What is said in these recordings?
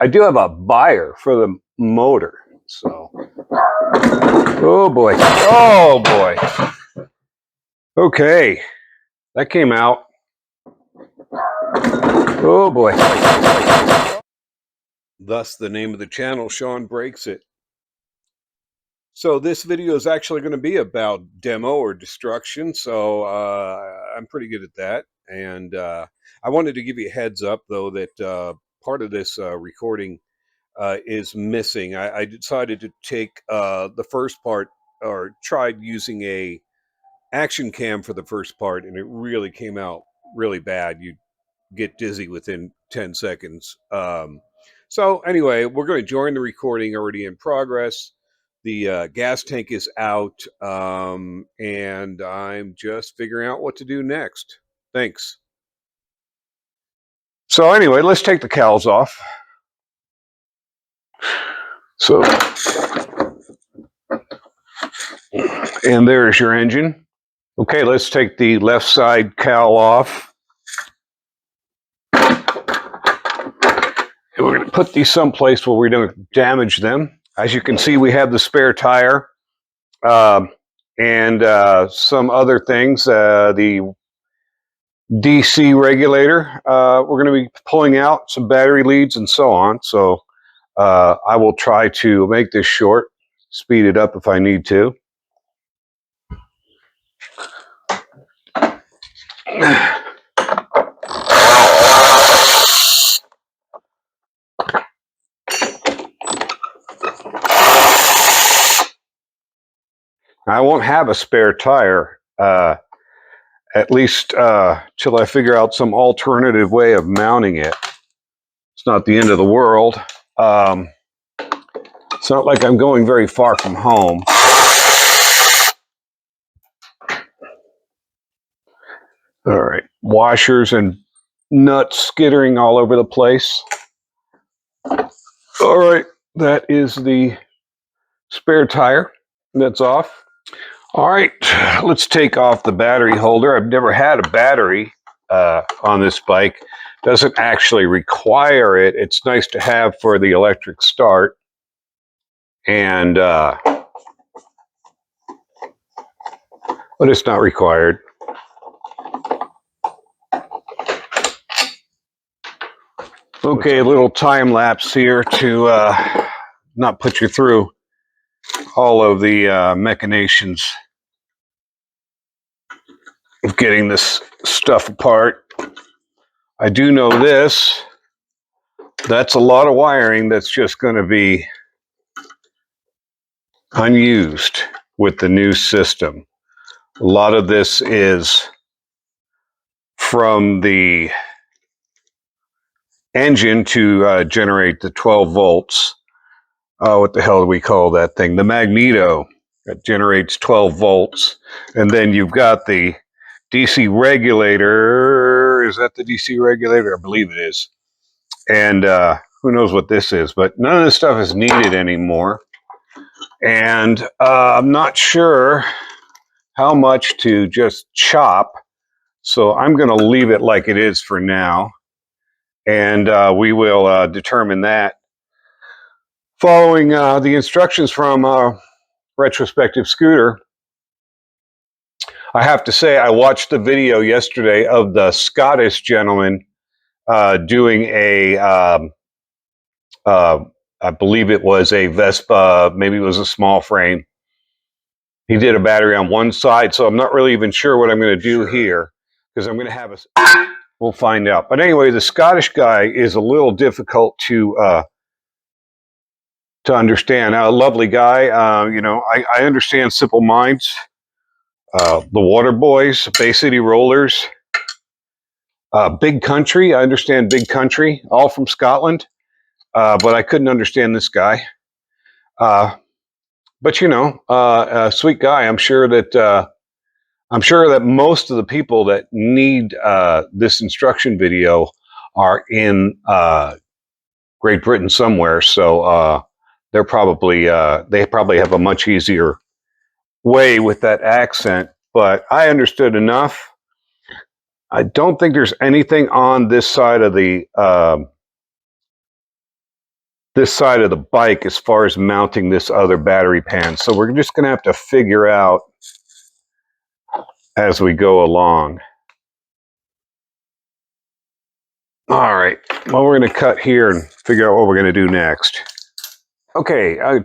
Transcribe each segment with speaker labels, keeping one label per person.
Speaker 1: I do have a buyer for the motor. So, oh boy. Oh boy. Okay. That came out. Oh boy. Thus the name of the channel, Sean Breaks It. So this video is actually going to be about demo or destruction. So I'm pretty good at that. And I wanted to give you a heads up, though, that part of this recording is missing. I decided to take the first part, or tried using a action cam for the first part, and it really came out really bad. You get dizzy within 10 seconds. So anyway, we're going to join the recording already in progress. The gas tank is out, and I'm just figuring out what to do next. Thanks. So anyway, let's take the cowls off. So, and there's your engine. Okay, let's take the left side cowl off. We're going to put these someplace where we don't damage them. As you can see, we have the spare tire and some other things. The DC regulator, we're going to be pulling out some battery leads and so on. So I will try to make this short, speed it up if I need to. I won't have a spare tire, at least till I figure out some alternative way of mounting it. It's not the end of the world. It's not like I'm going very far from home. All right, washers and nuts skittering all over the place. All right, that is the spare tire. That's off. All right, let's take off the battery holder. I've never had a battery on this bike. Doesn't actually require it. It's nice to have for the electric start. And, but it's not required. Okay, a little time lapse here to not put you through all of the machinations of getting this stuff apart. I do know this. That's a lot of wiring that's just going to be unused with the new system. A lot of this is from the engine to generate the 12 volts. What the hell do we call that thing? The magneto that generates 12 volts. And then you've got the DC regulator. Is that the DC regulator? I believe it is. And who knows what this is, but none of this stuff is needed anymore. And I'm not sure how much to just chop. So I'm going to leave it like it is for now. And we will determine that following the instructions from Retrospective Scooter. I have to say, I watched the video yesterday of the Scottish gentleman doing a, I believe it was a Vespa, maybe it was a small frame. He did a battery on one side, so I'm not really even sure what I'm going to do here, because I'm going to have a, we'll find out. But anyway, the Scottish guy is a little difficult to understand. A lovely guy, you know, I understand Simple Minds, the Water Boys, Bay City Rollers, Big Country. I understand Big Country, all from Scotland, but I couldn't understand this guy. But you know, a sweet guy. I'm sure that most of the people that need this instruction video are in Great Britain somewhere. So they're probably they probably have a much easier way with that accent. But I understood enough. I don't think there's anything on this side of the this side of the bike as far as mounting this other battery pan. So we're just going to have to figure out as we go along. All right, well, we're going to cut here and figure out what we're going to do next. Okay, I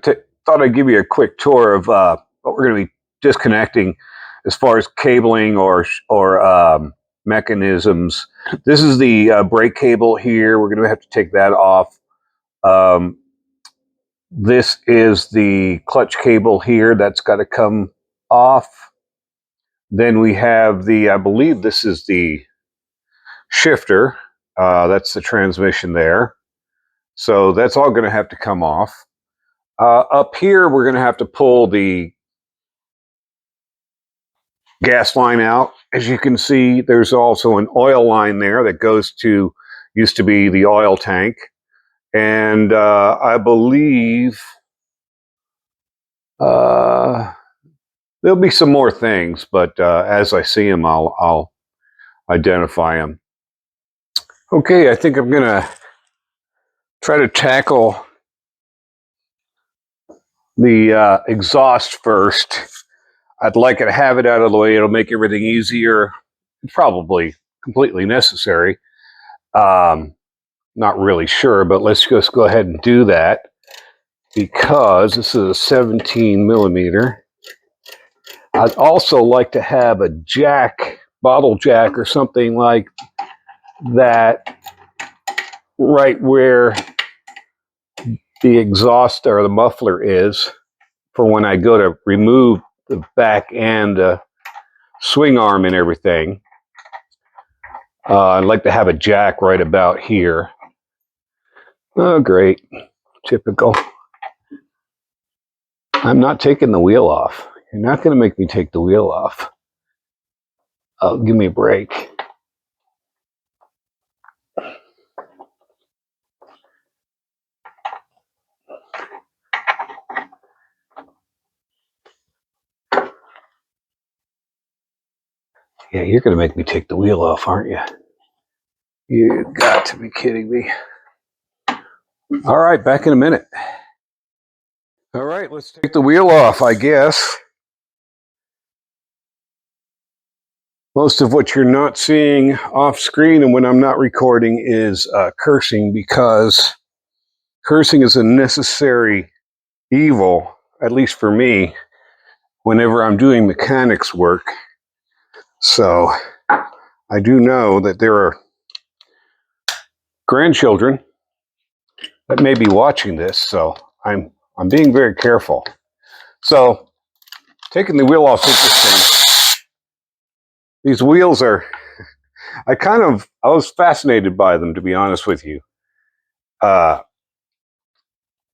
Speaker 1: thought I'd give you a quick tour of what we're going to be disconnecting as far as cabling or mechanisms. This is the brake cable here. We're going to have to take that off. This is the clutch cable here. That's got to come off. Then we have the, I believe this is the shifter. That's the transmission there. So that's all going to have to come off. Up here, we're going to have to pull the gas line out. As you can see, there's also an oil line there that goes to, used to be the oil tank. And I believe there'll be some more things, but as I see them, I'll identify them. Okay, I think I'm going to try to tackle the exhaust first. I'd like to have it out of the way. It'll make everything easier. It's probably completely necessary. Not really sure, but let's just go ahead and do that because this is a 17 millimeter. I'd also like to have a jack, bottle jack or something like that right where the exhaust or the muffler is for when I go to remove the back and swing arm and everything. I'd like to have a jack right about here. Oh, great. Typical. I'm not taking the wheel off. You're not going to make me take the wheel off. Oh, give me a break. Yeah, you're going to make me take the wheel off, aren't you? You got to be kidding me. All right, back in a minute. All right, let's take the wheel off, I guess. Most of what you're not seeing off screen and when I'm not recording is cursing, because cursing is a necessary evil, at least for me, whenever I'm doing mechanics work. So I do know that there are grandchildren that may be watching this, so I'm being very careful. So taking the wheel off is interesting. These wheels are, I was fascinated by them, to be honest with you. The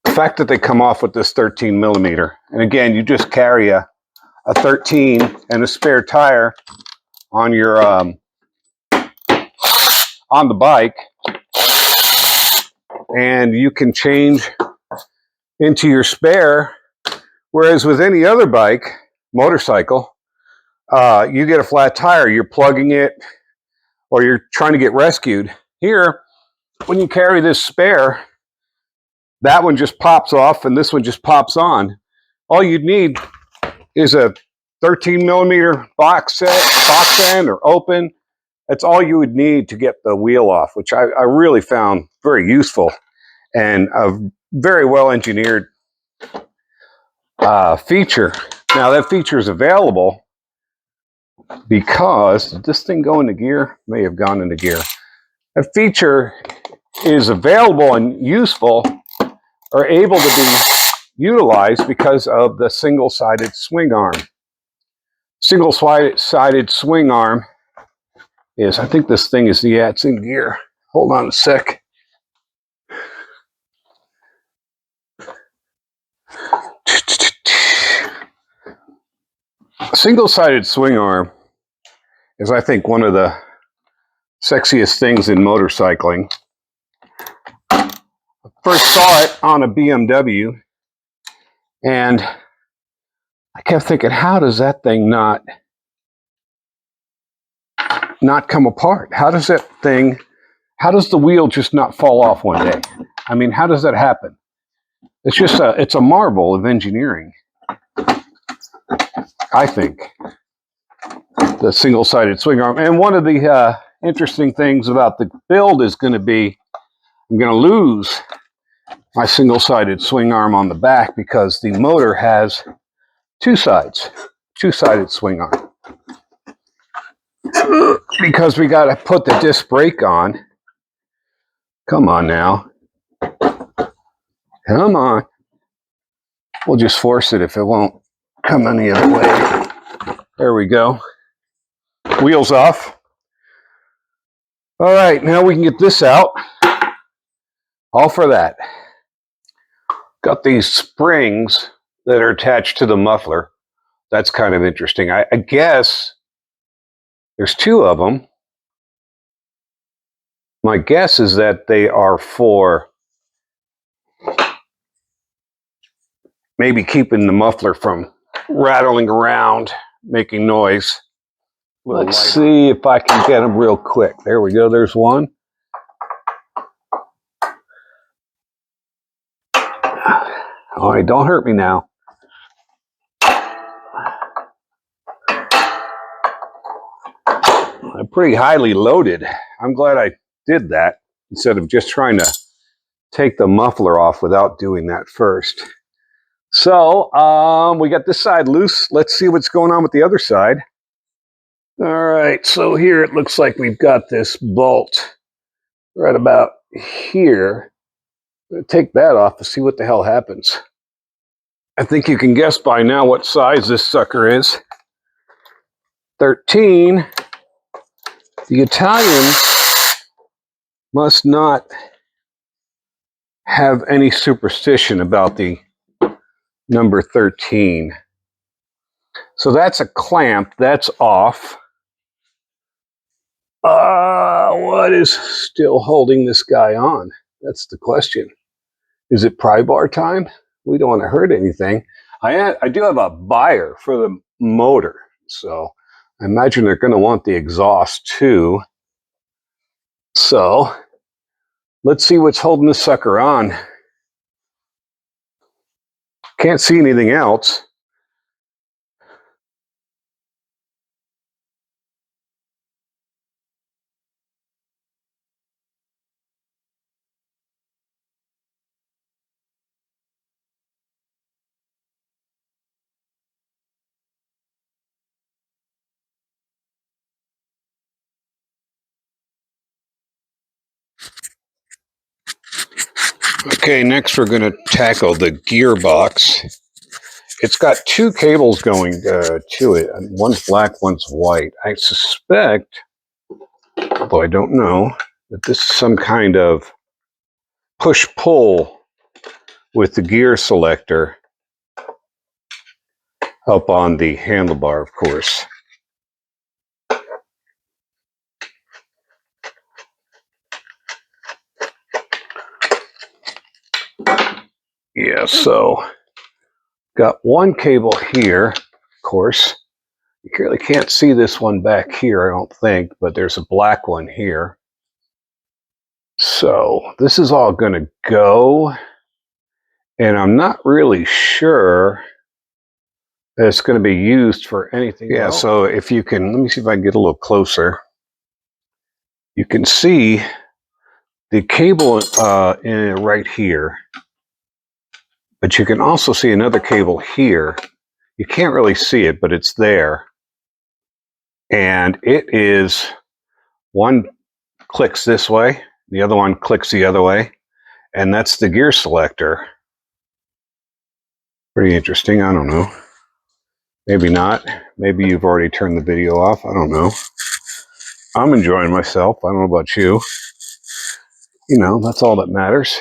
Speaker 1: fact that they come off with this 13 millimeter, and again, you just carry a 13 and a spare tire on your on the bike, and you can change into your spare. Whereas with any other bike, motorcycle, you get a flat tire, you're plugging it, or you're trying to get rescued. Here, when you carry this spare, that one just pops off and this one just pops on. All you'd need is a 13 millimeter box end or open. That's all you would need to get the wheel off, which I really found very useful and a very well engineered feature. Now that feature is available because, did this thing go into gear? May have gone into gear. That feature is available and useful, or able to be utilized, because of the single-sided swing arm. Single-sided swing arm is, I think this thing is, yeah, it's in gear. Hold on a sec. Single-sided swing arm is, I think, one of the sexiest things in motorcycling. First saw it on a BMW, and I kept thinking, how does that thing not come apart? How does the wheel just not fall off one day? I mean, how does that happen? It's just it's a marvel of engineering, I think. The single-sided swing arm. And one of the interesting things about the build is going to be, I'm going to lose my single-sided swing arm on the back because the motor has two sides, two-sided swing arm. Because we got to put the disc brake on. Come on now. Come on. We'll just force it if it won't come any other way. There we go. Wheels off. All right, now we can get this out. All for that. Got these springs that are attached to the muffler. That's kind of interesting. I guess there's two of them. My guess is that they are for maybe keeping the muffler from rattling around, making noise. Let's see if I can get them real quick. There we go. There's one. All right, don't hurt me now. I'm pretty highly loaded. I'm glad I did that instead of just trying to take the muffler off without doing that first. So we got this side loose. Let's see what's going on with the other side. All right, so here it looks like we've got this bolt right about here. I'm going to take that off to see what the hell happens. I think you can guess by now what size this sucker is. 13. The Italians must not have any superstition about the number 13. So that's a clamp. That's off. What is still holding this guy on? That's the question. Is it pry bar time? We don't want to hurt anything. I do have a buyer for the motor, so I imagine they're going to want the exhaust too. So let's see what's holding this sucker on. Can't see anything else. Okay, next we're going to tackle the gearbox. It's got two cables going to it. One's black, one's white. I suspect, although I don't know, that this is some kind of push-pull with the gear selector up on the handlebar, of course. Yeah, so got one cable here, of course. You really can't see this one back here, I don't think, but there's a black one here. So this is all going to go, and I'm not really sure that it's going to be used for anything. Yeah, so if you can, let me see if I can get a little closer. You can see the cable right here, but you can also see another cable here. You can't really see it, but it's there. And it is, one clicks this way, the other one clicks the other way, and that's the gear selector. Pretty interesting, I don't know. Maybe not. Maybe you've already turned the video off, I don't know. I'm enjoying myself, I don't know about you. You know, that's all that matters.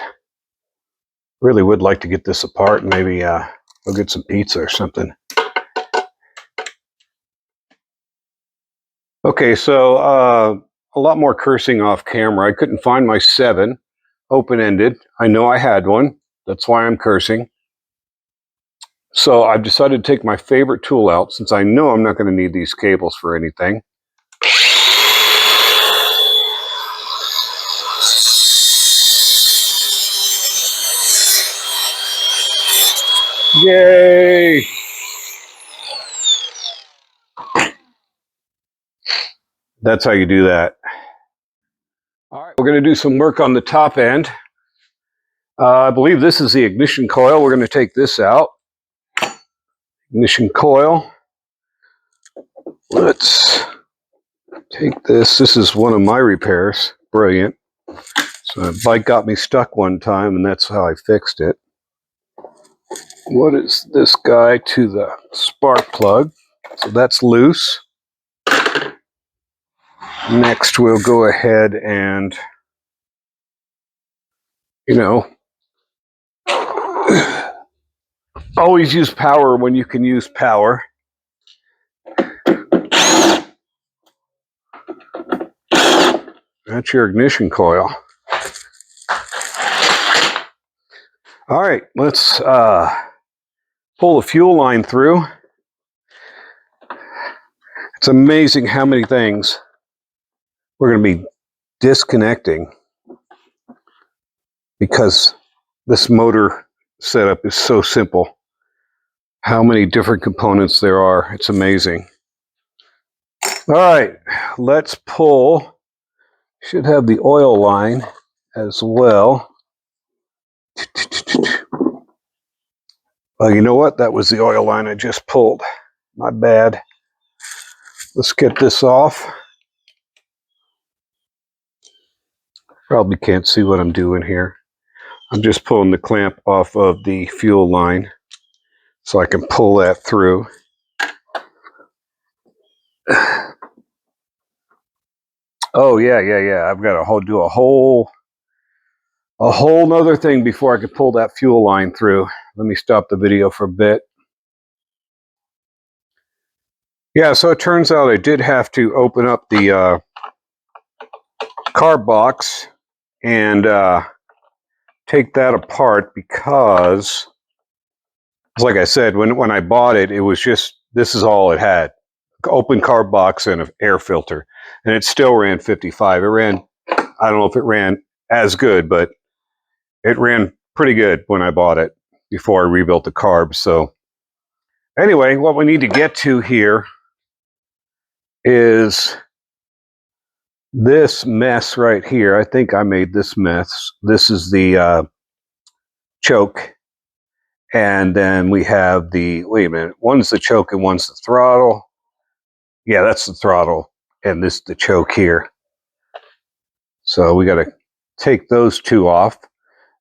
Speaker 1: Really would like to get this apart and maybe go get some pizza or something. Okay, so a lot more cursing off camera. I couldn't find my 7 open-ended. I know I had one. That's why I'm cursing. So I've decided to take my favorite tool out since I know I'm not going to need these cables for anything. Yay! That's how you do that. All right, we're going to do some work on the top end. I believe this is the ignition coil. We're going to take this out. Ignition coil. Let's take this. This is one of my repairs. Brilliant. So my bike got me stuck one time, and that's how I fixed it. What is this guy to the spark plug? So that's loose. Next, we'll go ahead and, always use power when you can use power. That's your ignition coil. All right, let's pull the fuel line through. It's amazing how many things we're going to be disconnecting because this motor setup is so simple. How many different components there are. It's amazing. All right, let's pull. Should have the oil line as well. Well, you know what? That was the oil line I just pulled. My bad. Let's get this off. Probably can't see what I'm doing here. I'm just pulling the clamp off of the fuel line so I can pull that through. Oh yeah. I've got to do a whole nother thing before I can pull that fuel line through. Let me stop the video for a bit. Yeah, so it turns out I did have to open up the carb box and take that apart because, like I said, when I bought it, it was just, this is all it had. Open carb box and an air filter. And it still ran 55. It ran, I don't know if it ran as good, but it ran pretty good when I bought it before I rebuilt the carbs. So anyway, what we need to get to here is this mess right here. I think I made this mess. This is the choke. And then we have the, wait a minute, one's the choke and one's the throttle. Yeah, that's the throttle. And this is the choke here. So we got to take those two off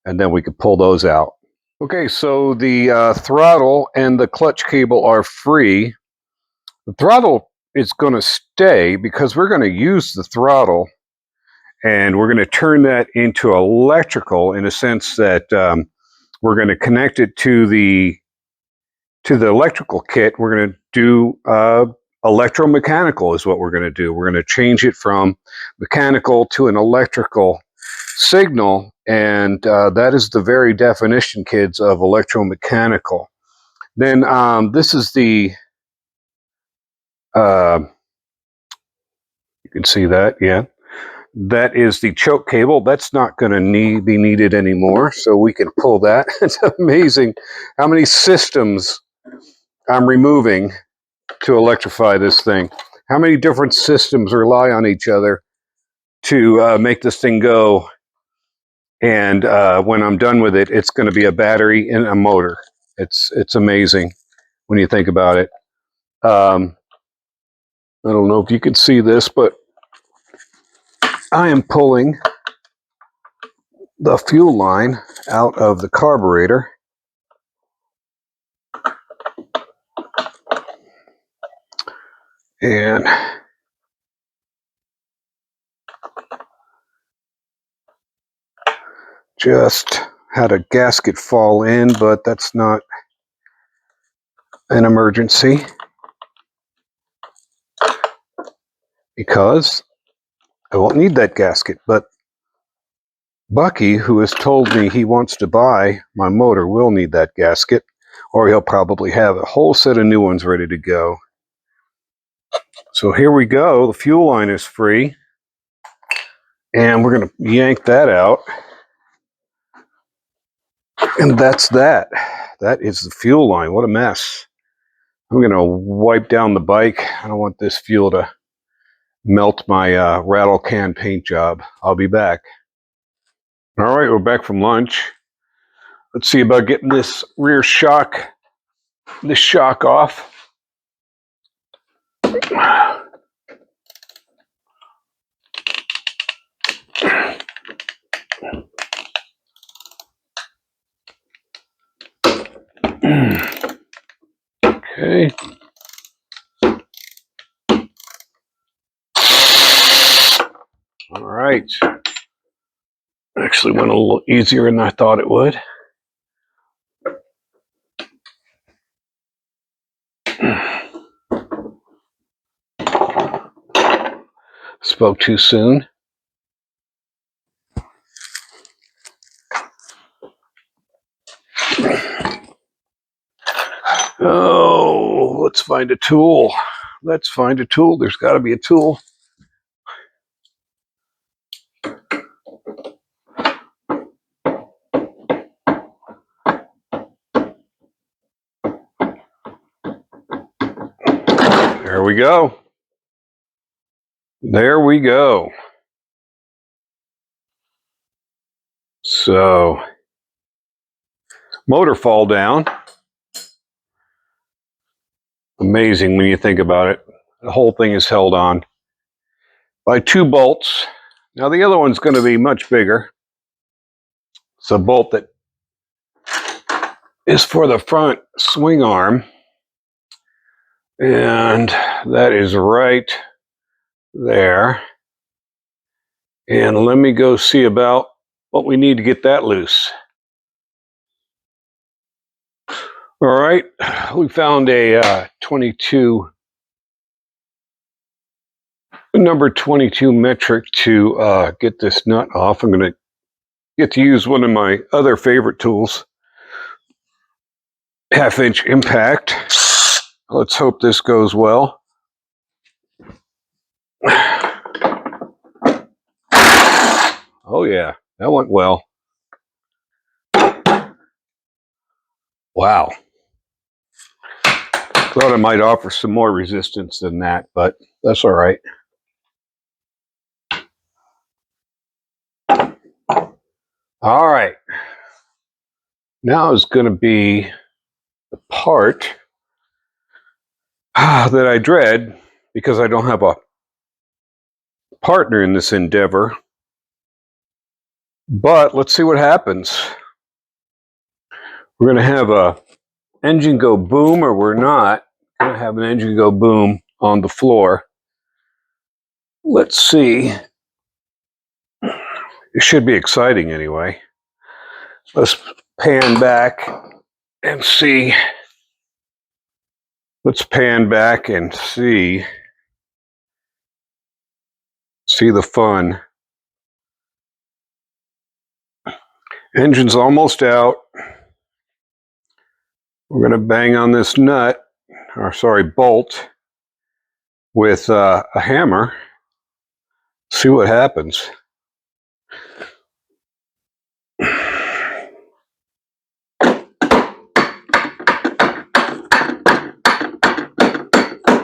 Speaker 1: and then we can pull those out. Okay, so the throttle and the clutch cable are free. The throttle is going to stay because we're going to use the throttle and we're going to turn that into electrical in a sense that we're going to connect it to the electrical kit. We're going to do electromechanical is what we're going to do. We're going to change it from mechanical to an electrical signal, and that is the very definition, kids, of electromechanical. Then this is the you can see that, yeah. That is the choke cable. That's not going to be needed anymore, so we can pull that. It's amazing how many systems I'm removing to electrify this thing. How many different systems rely on each other to make this thing go? And when I'm done with it, it's going to be a battery and a motor. It's amazing when you think about it. I don't know if you can see this, but I am pulling the fuel line out of the carburetor. And just had a gasket fall in, but that's not an emergency because I won't need that gasket. But Bucky, who has told me he wants to buy my motor, will need that gasket, or he'll probably have a whole set of new ones ready to go. So here we go. The fuel line is free, and we're going to yank that out. And that's that. That is the fuel line. What a mess. I'm going to wipe down the bike. I don't want this fuel to melt my rattle can paint job. I'll be back. All right, we're back from lunch. Let's see about getting this rear shock, off. Okay. All right. Actually went a little easier than I thought it would. Spoke too soon. Oh, let's find a tool. Let's find a tool. There's got to be a tool. There we go. There we go. So, motor fall down. Amazing when you think about it. The whole thing is held on by 2 bolts. Now the other one's going to be much bigger. It's a bolt that is for the front swing arm. And that is right there. And let me go see about what we need to get that loose. All right, we found a 22, number 22 metric to get this nut off. I'm going to get to use one of my other favorite tools, 1/2-inch impact. Let's hope this goes well. Oh yeah, that went well. Wow. Thought I might offer some more resistance than that, but that's all right. All right. Now is going to be the part that I dread because I don't have a partner in this endeavor. But let's see what happens. We're going to have a engine go boom, or we're not going to have an engine go boom on the floor. Let's see. It should be exciting anyway. Let's pan back and see. Let's pan back and see the fun. Engine's almost out. We're going to bang on this nut, or sorry, bolt, with a hammer. See what happens.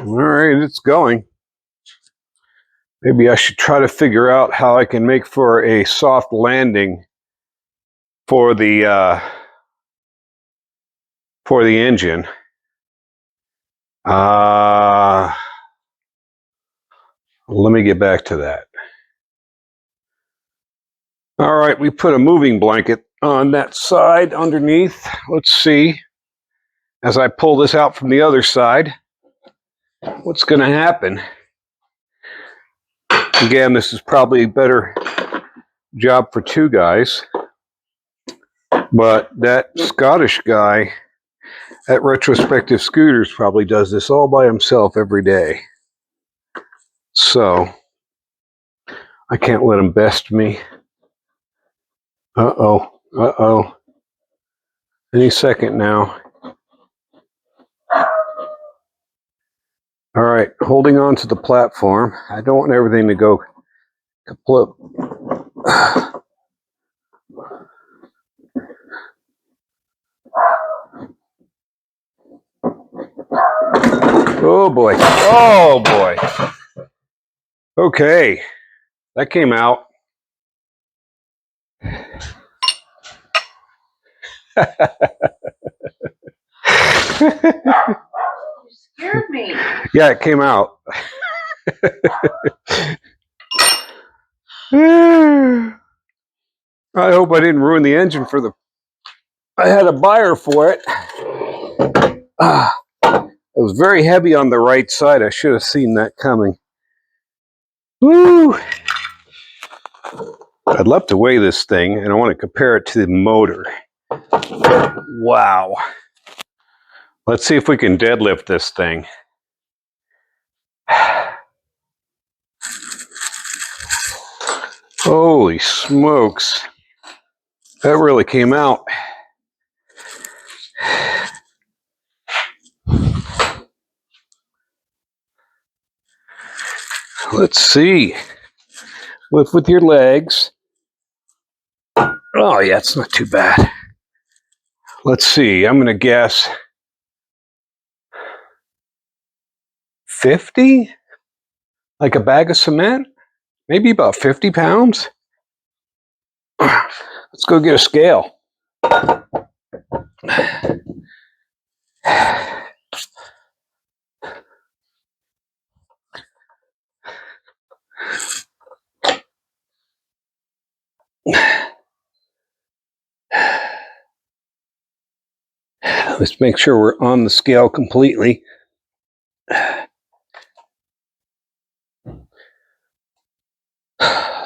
Speaker 1: All right, it's going. Maybe I should try to figure out how I can make for a soft landing for the engine. Let me get back to that. All right, we put a moving blanket on that side underneath. Let's see, as I pull this out from the other side, what's going to happen. Again, this is probably a better job for 2 guys, but that Scottish guy at Retrospective Scooters probably does this all by himself every day. So I can't let him best me. Uh-oh. Any second now. All right, holding on to the platform. I don't want everything to go kaput. Oh boy. Oh boy. Okay. That came out.
Speaker 2: You scared me.
Speaker 1: Yeah, it came out. I hope I didn't ruin the engine for the... I had a buyer for it. It was very heavy on the right side. I should have seen that coming. Woo! I'd love to weigh this thing, and I want to compare it to the motor. Wow. Let's see if we can deadlift this thing. Holy smokes. That really came out. Let's see. Lift with your legs. Oh, yeah, it's not too bad. Let's see. I'm going to guess 50? Like a bag of cement? Maybe about 50 pounds? Let's go get a scale. Let's make sure we're on the scale completely.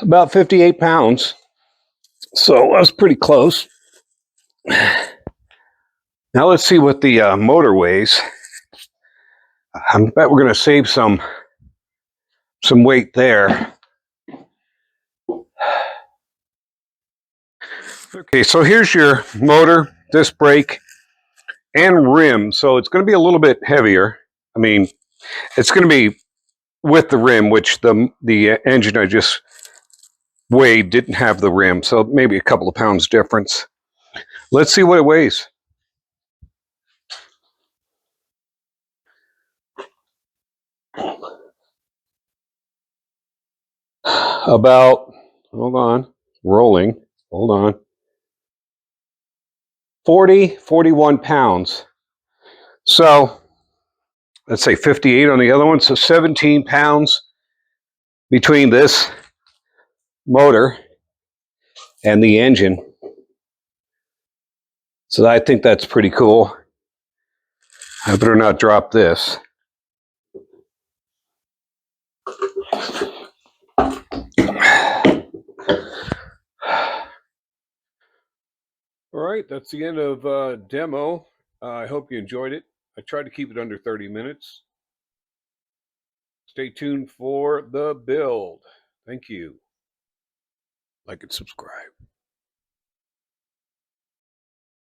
Speaker 1: About 58 pounds. So I was pretty close. Now let's see what the motor weighs. I bet we're going to save some weight there. Okay, so here's your motor, disc brake, and rim. So it's going to be a little bit heavier. I mean, it's going to be with the rim, which the engine I just weighed didn't have the rim. So maybe a couple of pounds difference. Let's see what it weighs. About, hold on, rolling, hold on. 41 pounds. So let's say 58 on the other one. So 17 pounds between this motor and the engine. So I think that's pretty cool. I better not drop this. All right, that's the end of demo. I hope you enjoyed it. I tried to keep it under 30 minutes. Stay tuned for the build. Thank you. Like and subscribe.